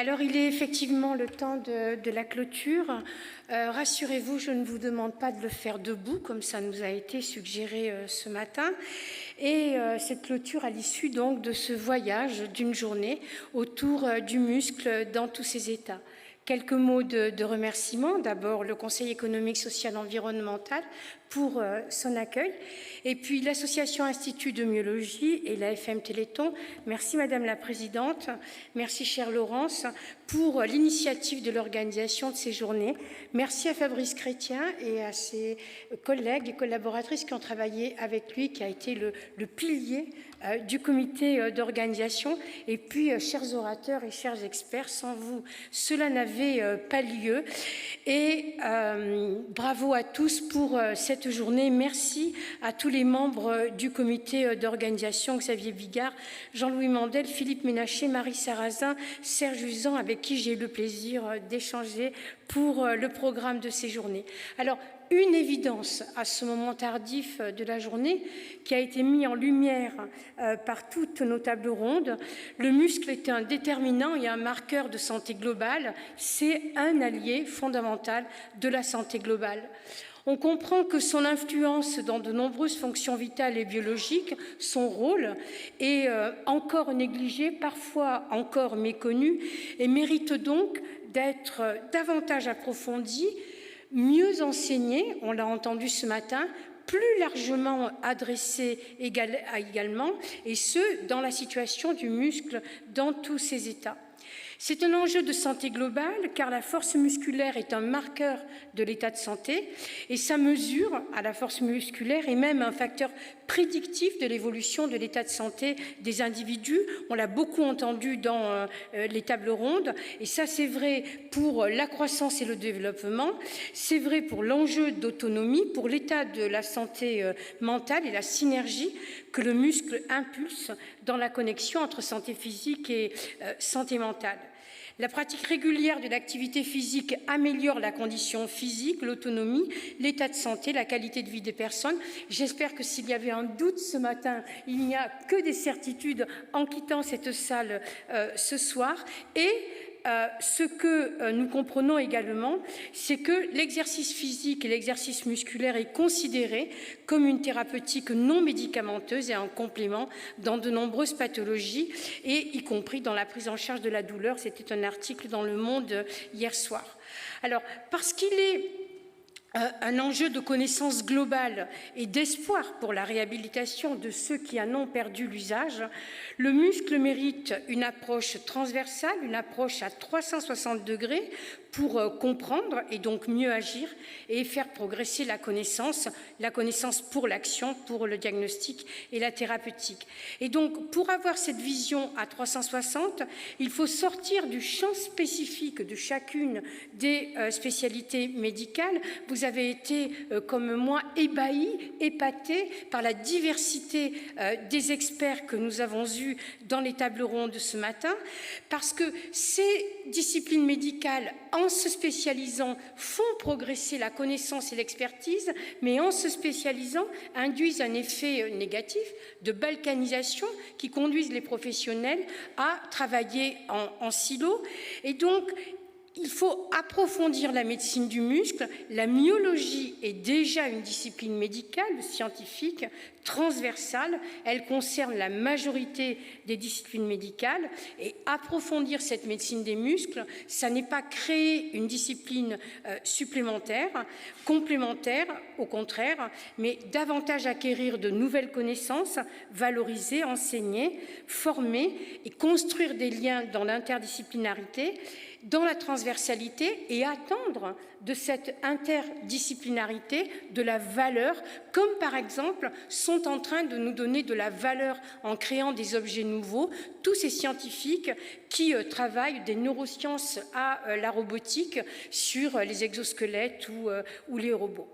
Alors, il est effectivement le temps de la clôture. Rassurez-vous, je ne vous demande pas de le faire debout, comme ça nous a été suggéré ce matin. Et cette clôture à l'issue donc de ce voyage d'une journée autour du muscle dans tous ses états. Quelques mots de remerciement. D'abord, le Conseil économique, social, environnemental pour son accueil. Et puis, l'Association Institut de myologie et la FM Téléthon. Merci, Madame la Présidente. Merci, chère Laurence, pour l'initiative de l'organisation de ces journées. Merci à Fabrice Chrétien et à ses collègues et collaboratrices qui ont travaillé avec lui, qui a été le pilier du comité d'organisation. Et puis, chers orateurs et chers experts, sans vous, cela n'avait pas lieu. Et bravo à tous pour cette journée. Merci à tous les membres du comité d'organisation, Xavier Bigard, Jean-Louis Mandel, Philippe Ménacher, Marie Sarrazin, Serge Usan, avec qui j'ai eu le plaisir d'échanger pour le programme de ces journées. Alors, une évidence à ce moment tardif de la journée qui a été mis en lumière par toutes nos tables rondes. Le muscle est un déterminant et un marqueur de santé globale. C'est un allié fondamental de la santé globale. On comprend que son influence dans de nombreuses fonctions vitales et biologiques, son rôle est encore négligé, parfois encore méconnu, et mérite donc d'être davantage approfondi, mieux enseigné, on l'a entendu ce matin, plus largement adressé également, et ce, dans la situation du muscle dans tous ses états. C'est un enjeu de santé globale car la force musculaire est un marqueur de l'état de santé et sa mesure à la force musculaire est même un facteur prédictif de l'évolution de l'état de santé des individus. On l'a beaucoup entendu dans les tables rondes et ça c'est vrai pour la croissance et le développement, c'est vrai pour l'enjeu d'autonomie, pour l'état de la santé mentale et la synergie que le muscle impulse dans la connexion entre santé physique et santé mentale. La pratique régulière de l'activité physique améliore la condition physique, l'autonomie, l'état de santé, la qualité de vie des personnes. J'espère que s'il y avait un doute ce matin, il n'y a que des certitudes en quittant cette salle ce soir. Et ce que nous comprenons également, c'est que l'exercice physique et l'exercice musculaire est considéré comme une thérapeutique non médicamenteuse et un complément dans de nombreuses pathologies, et y compris dans la prise en charge de la douleur. C'était un article dans Le Monde hier soir. Alors, parce qu'il est un enjeu de connaissance globale et d'espoir pour la réhabilitation de ceux qui en ont perdu l'usage, le muscle mérite une approche transversale, une approche à 360 degrés pour comprendre et donc mieux agir et faire progresser la connaissance pour l'action, pour le diagnostic et la thérapeutique. Et donc, pour avoir cette vision à 360, il faut sortir du champ spécifique de chacune des spécialités médicales. Vous avez été, comme moi, ébahis, épatés par la diversité des experts que nous avons eus dans les tables rondes ce matin, parce que ces disciplines médicales, en se spécialisant, font progresser la connaissance et l'expertise, mais en se spécialisant, induisent un effet négatif de balkanisation qui conduisent les professionnels à travailler en silo. Et donc, il faut approfondir la médecine du muscle. La myologie est déjà une discipline médicale, scientifique, transversale. Elle concerne la majorité des disciplines médicales. Et approfondir cette médecine des muscles, ça n'est pas créer une discipline supplémentaire, complémentaire, au contraire, mais davantage acquérir de nouvelles connaissances, valoriser, enseigner, former et construire des liens dans l'interdisciplinarité, dans la transversalité et attendre de cette interdisciplinarité de la valeur, comme par exemple sont en train de nous donner de la valeur en créant des objets nouveaux, tous ces scientifiques qui travaillent des neurosciences à la robotique sur les exosquelettes ou les robots.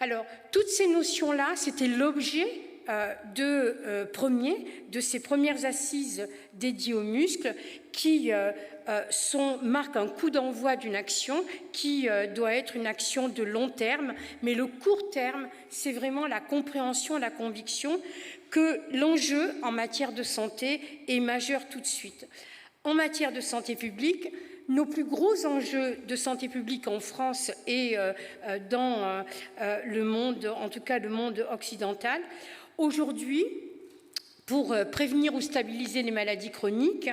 Alors, toutes ces notions-là, c'était l'objet de ces premières assises dédiées aux muscles qui marquent un coup d'envoi d'une action qui doit être une action de long terme, mais le court terme, c'est vraiment la compréhension, la conviction que l'enjeu en matière de santé est majeur tout de suite. En matière de santé publique, nos plus gros enjeux de santé publique en France et dans le monde, en tout cas le monde occidental, aujourd'hui, pour prévenir ou stabiliser les maladies chroniques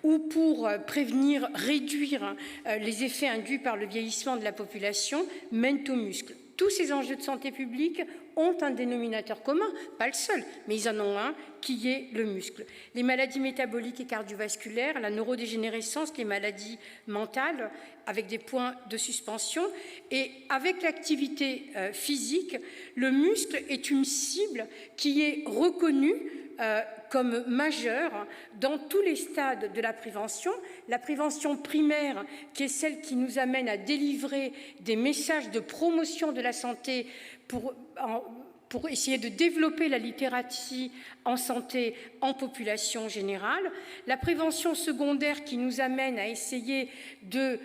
ou pour prévenir, réduire les effets induits par le vieillissement de la population, mènent aux muscles. Tous ces enjeux de santé publique ont un dénominateur commun, pas le seul, mais ils en ont un, qui est le muscle. Les maladies métaboliques et cardiovasculaires, la neurodégénérescence, les maladies mentales, avec des points de suspension, et avec l'activité physique, le muscle est une cible qui est reconnue comme majeure dans tous les stades de la prévention primaire, qui est celle qui nous amène à délivrer des messages de promotion de la santé pour essayer de développer la littératie en santé en population générale, la prévention secondaire qui nous amène à essayer de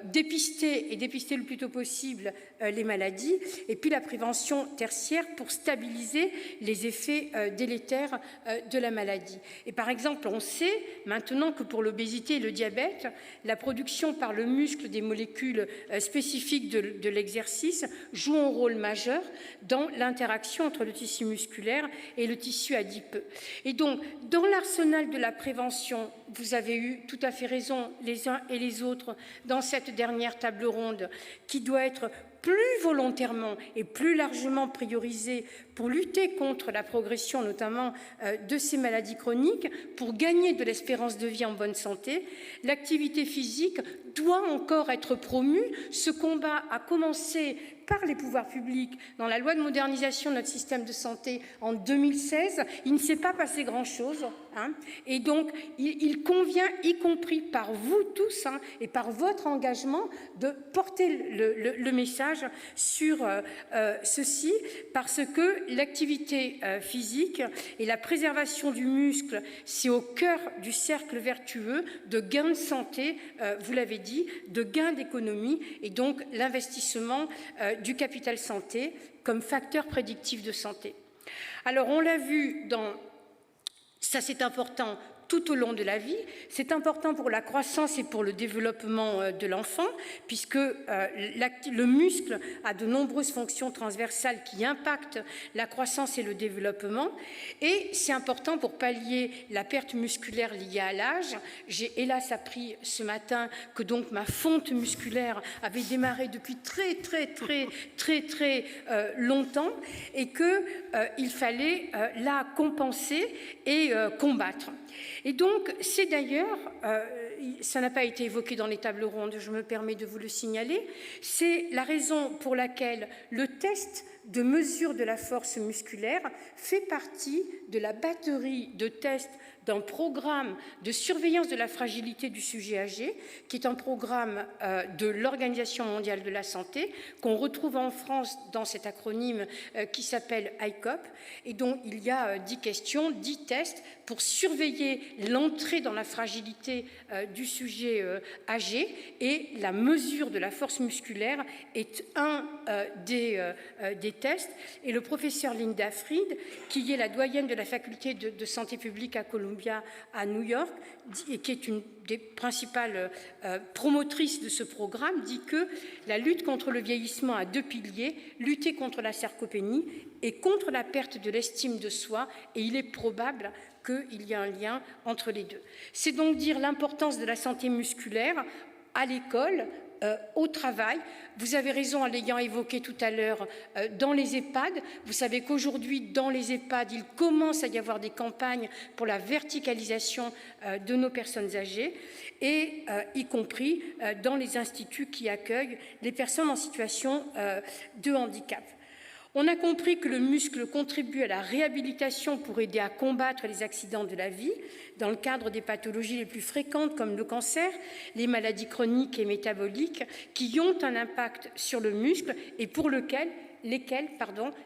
dépister le plus tôt possible les maladies, et puis la prévention tertiaire pour stabiliser les effets délétères de la maladie. Et par exemple, on sait maintenant que pour l'obésité et le diabète, la production par le muscle des molécules spécifiques de l'exercice joue un rôle majeur dans l'interaction entre le tissu musculaire et le tissu adipeux. Et donc, dans l'arsenal de la prévention, vous avez eu tout à fait raison, les uns et les autres, dans cette dernière table ronde, qui doit être plus volontairement et plus largement priorisée pour lutter contre la progression notamment de ces maladies chroniques, pour gagner de l'espérance de vie en bonne santé, l'activité physique doit encore être promue. Ce combat a commencé par les pouvoirs publics dans la loi de modernisation de notre système de santé en 2016. Il ne s'est pas passé grand-chose. Et donc, il convient, y compris par vous tous et par votre engagement, de porter le message sur ceci, parce que l'activité physique et la préservation du muscle, c'est au cœur du cercle vertueux de gains de santé, vous l'avez dit, de gains d'économie, et donc l'investissement du capital santé comme facteur prédictif de santé. Alors, on l'a vu ça c'est important tout au long de la vie, c'est important pour la croissance et pour le développement de l'enfant, puisque le muscle a de nombreuses fonctions transversales qui impactent la croissance et le développement, et c'est important pour pallier la perte musculaire liée à l'âge. J'ai hélas appris ce matin que donc ma fonte musculaire avait démarré depuis très longtemps, et qu'il fallait la compenser et combattre. Et donc, c'est d'ailleurs, ça n'a pas été évoqué dans les tables rondes, je me permets de vous le signaler, c'est la raison pour laquelle le test de mesure de la force musculaire fait partie de la batterie de tests d'un programme de surveillance de la fragilité du sujet âgé, qui est un programme de l'Organisation mondiale de la santé, qu'on retrouve en France dans cet acronyme qui s'appelle ICOP, et dont il y a 10 questions, 10 tests pour surveiller l'entrée dans la fragilité du sujet âgé, et la mesure de la force musculaire est un des tests. Et le professeur Linda Fried, qui est la doyenne de la faculté de santé publique à Columbia à New York, et qui est une des principales promotrices de ce programme, dit que la lutte contre le vieillissement a 2 piliers, lutter contre la sarcopénie et contre la perte de l'estime de soi, et il est probable qu'il y a un lien entre les deux. C'est donc dire l'importance de la santé musculaire à l'école, au travail. Vous avez raison en l'ayant évoqué tout à l'heure dans les EHPAD. Vous savez qu'aujourd'hui, dans les EHPAD, il commence à y avoir des campagnes pour la verticalisation de nos personnes âgées, et y compris dans les instituts qui accueillent les personnes en situation de handicap. On a compris que le muscle contribue à la réhabilitation pour aider à combattre les accidents de la vie dans le cadre des pathologies les plus fréquentes comme le cancer, les maladies chroniques et métaboliques qui ont un impact sur le muscle et pour lesquelles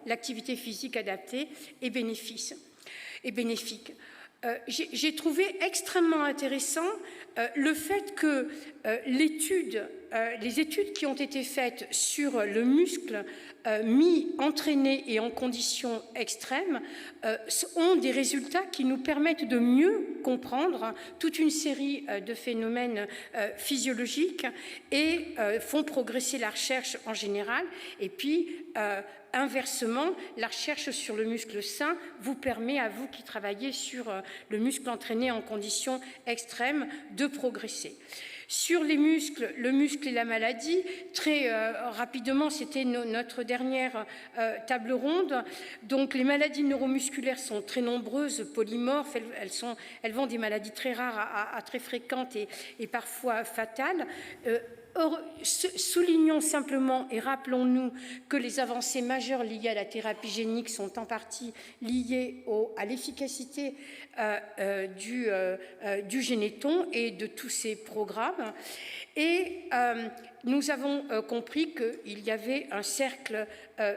l'activité physique adaptée est bénéfique. J'ai trouvé extrêmement intéressant le fait que l'étude les études qui ont été faites sur le muscle entraîné et en conditions extrêmes ont des résultats qui nous permettent de mieux comprendre toute une série de phénomènes physiologiques et font progresser la recherche en général. Et puis, inversement, la recherche sur le muscle sain vous permet, à vous qui travaillez sur le muscle entraîné en conditions extrêmes, de progresser. Sur les muscles, le muscle et la maladie, très rapidement, c'était notre dernière table ronde. Donc les maladies neuromusculaires sont très nombreuses, polymorphes, elles vont des maladies très rares à très fréquentes et parfois fatales. Soulignons simplement et rappelons-nous que les avancées majeures liées à la thérapie génique sont en partie liées à l'efficacité du Généton et de tous ces programmes. Et nous avons compris qu'il y avait un cercle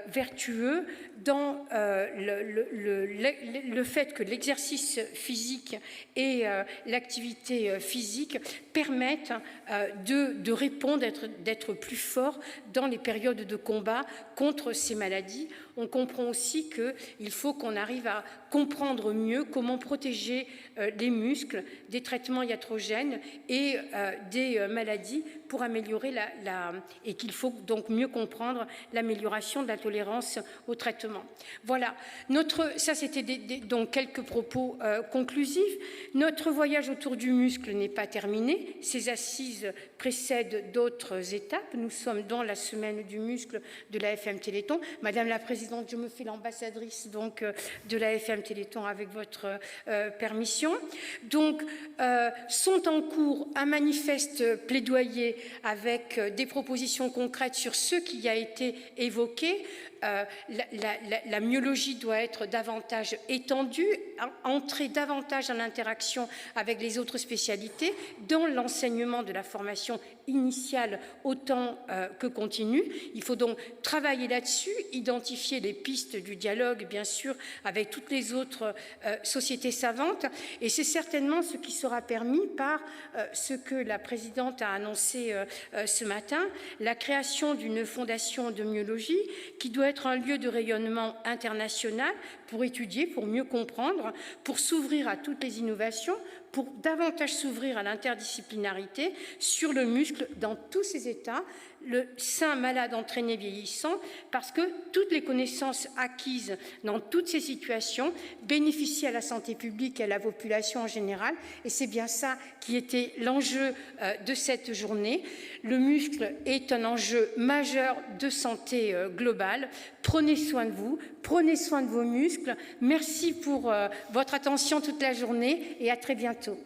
vertueux dans le fait que l'exercice physique et l'activité physique permettent de répondre, d'être plus fort dans les périodes de combat contre ces maladies. On comprend aussi qu'il faut qu'on arrive à comprendre mieux comment protéger les muscles des traitements iatrogènes et des maladies pour améliorer et qu'il faut donc mieux comprendre l'amélioration de la tolérance au traitement. Voilà, ça c'était donc quelques propos conclusifs. Notre voyage autour du muscle n'est pas terminé. Ces assises précèdent d'autres étapes. Nous sommes dans la semaine du muscle de l'AFM Téléthon. Madame la Présidente, je me fais l'ambassadrice donc de l'AFM Téléthon avec votre permission. Donc, sont en cours un manifeste plaidoyer avec des propositions concrètes sur ce qui a été évoqué. La myologie doit être davantage étendue, entrer davantage en interaction avec les autres spécialités dans l'enseignement de la formation initiale autant que continue. Il faut donc travailler là-dessus, identifier les pistes du dialogue, bien sûr, avec toutes les autres sociétés savantes. Et c'est certainement ce qui sera permis par ce que la présidente a annoncé ce matin, la création d'une fondation de myologie qui doit être un lieu de rayonnement international pour étudier, pour mieux comprendre, pour s'ouvrir à toutes les innovations, pour davantage s'ouvrir à l'interdisciplinarité sur le muscle dans tous ses états, le sain, malade, entraîné, vieillissant, parce que toutes les connaissances acquises dans toutes ces situations bénéficient à la santé publique et à la population en général, et c'est bien ça qui était l'enjeu de cette journée. Le muscle est un enjeu majeur de santé globale. Prenez soin de vous, prenez soin de vos muscles. Merci pour votre attention toute la journée et à très bientôt.